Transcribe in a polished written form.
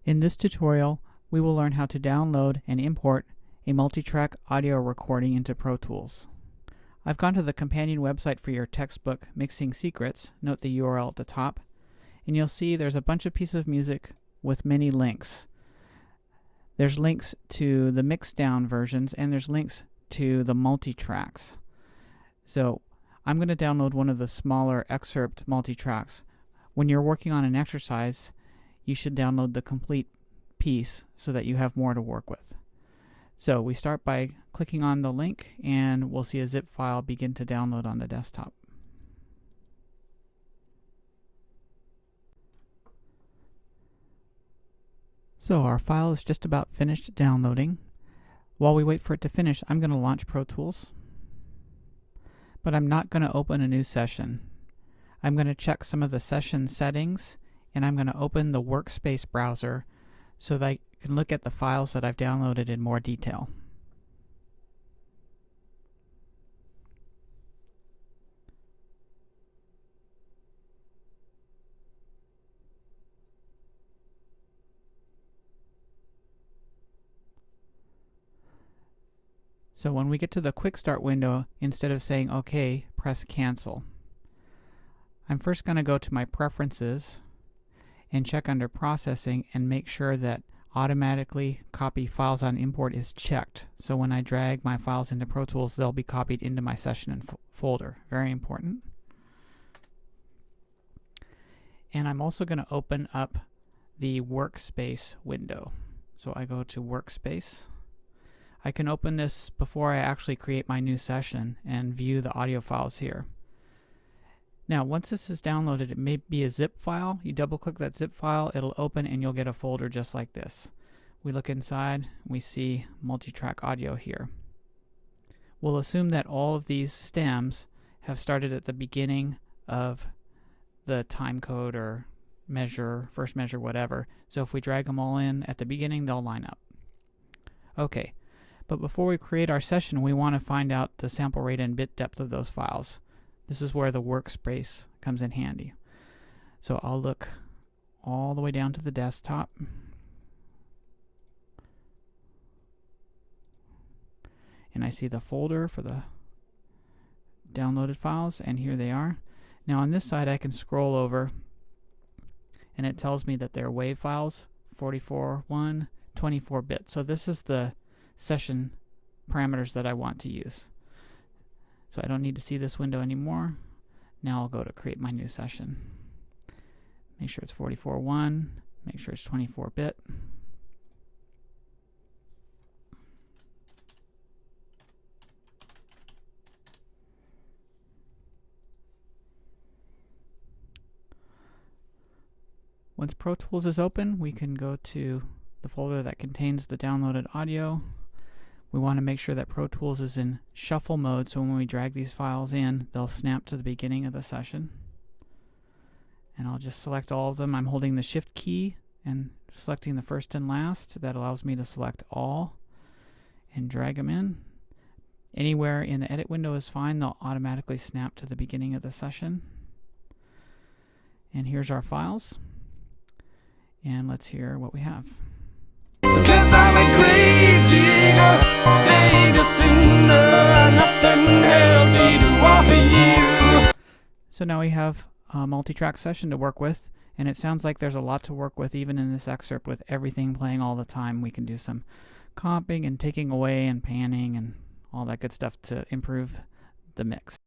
In this tutorial, we will learn how to download and import a multitrack audio recording into Pro Tools. I've gone to the companion website for your textbook, Mixing Secrets. Note the URL at the top, and you'll see there's a bunch of pieces of music with many links. There's links to the mixed down versions, and there's links to the multitracks. So I'm going to download one of the smaller excerpt multitracks. When you're working on an exercise, you should download the complete piece so that you have more to work with. So we start by clicking on the link, and we'll see a zip file begin to download on the desktop. So our file is just about finished downloading. While we wait for it to finish, I'm going to launch Pro Tools, but I'm not going to open a new session. I'm going to check some of the session settings, and I'm going to open the Workspace browser so that I can look at the files that I've downloaded in more detail. So when we get to the Quick Start window, instead of saying OK, press Cancel. I'm first going to go to my Preferences and check under Processing and make sure that Automatically Copy Files on Import is checked. So when I drag my files into Pro Tools, they'll be copied into my session and folder. Very important. And I'm also going to open up the Workspace window. So I go to Workspace. I can open this before I actually create my new session and view the audio files here. Now, once this is downloaded, it may be a zip file. You double click that zip file, it'll open, and you'll get a folder just like this. We look inside, we see multitrack audio here. We'll assume that all of these stems have started at the beginning of the time code or measure, first measure, whatever. So if we drag them all in at the beginning, they'll line up. Okay. But before we create our session, we want to find out the sample rate and bit depth of those files. This is where the Workspace comes in handy. So I'll look all the way down to the desktop. And I see the folder for the downloaded files, and here they are. Now on this side, I can scroll over, and it tells me that they're WAV files, 44.1, 24-bit. So this is the session parameters that I want to use. So I don't need to see this window anymore. Now I'll go to create my new session. Make sure it's 44.1, make sure it's 24-bit. Once Pro Tools is open, we can go to the folder that contains the downloaded audio. We want to make sure that Pro Tools is in shuffle mode, so when we drag these files in, they'll snap to the beginning of the session. And I'll just select all of them. I'm holding the Shift key and selecting the first and last. That allows me to select all and drag them in. Anywhere in the edit window is fine. They'll automatically snap to the beginning of the session. And here's our files. And let's hear what we have. Cause I'm a grave digger, saved a sinner, nothing healthy to offer you. So now we have a multi-track session to work with, and it sounds like there's a lot to work with even in this excerpt with everything playing all the time. We can do some comping and taking away and panning and all that good stuff to improve the mix.